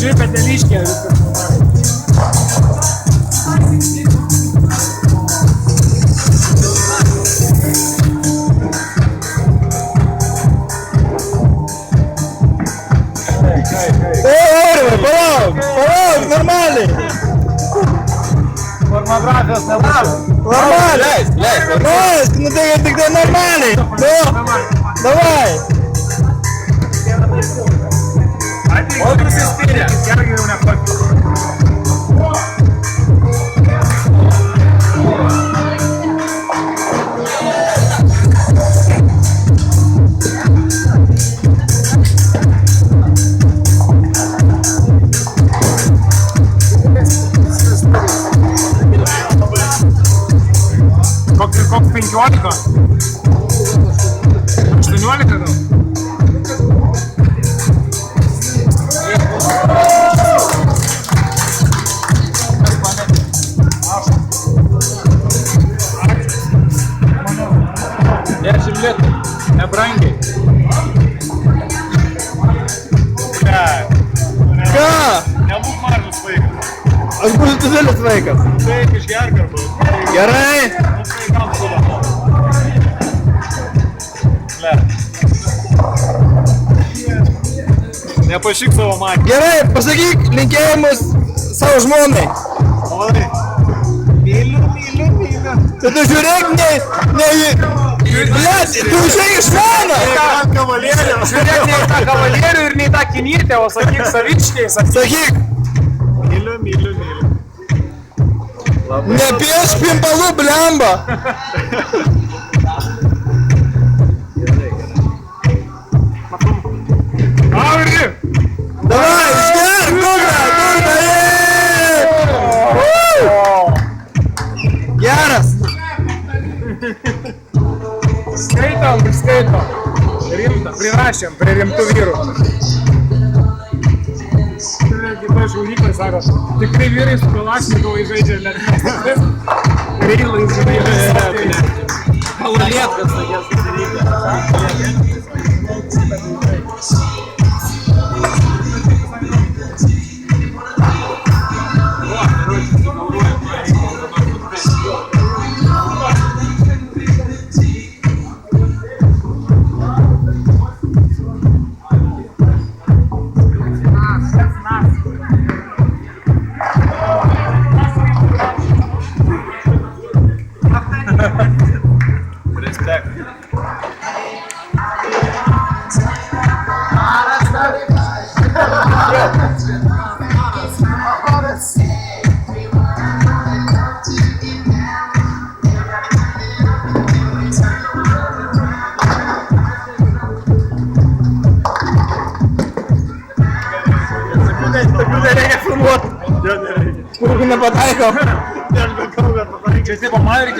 maži peteliškiai viskas. Palauk, normaliai. Pornografijos nelaužo. Normaliai. Leis, nu tai tik tai normaliai. Davai. O prisispyrė. Gerai jau nepakliu. Koks 15? 18 gal? Dešimt litų, nebrangiai. Ką? Nebūk mažas vaikas. Aš būsiu didelis vaikas. Taip, išgerk arba. Gerai. Nepašyk savo matį. Gerai, pasakyk linkėjimus savo žmonai. Oi. Myliu. Tai tu žiūrėk, Blet, tu išeik iš mano. Žiūrėk, nei tą kavalierių ir nei tą kinytę, o sakyk savičkiai. Sakyk. Myliu. Nepieš pimpalų, blemba. Auri! Davai, išgerk, dugna, Geras. Skaitom. Rimta, prirašėm prie rimtų vyrų. Kitoj šaudyklai sako, tikrai vyrai su Kalašnikovai žaidžia net. Reilai žaidžia. Malolėtkas tokias susirinkę. Respekt. Tokių nereikia filmuoti. Kur nepataikom. Čia tipo man reikia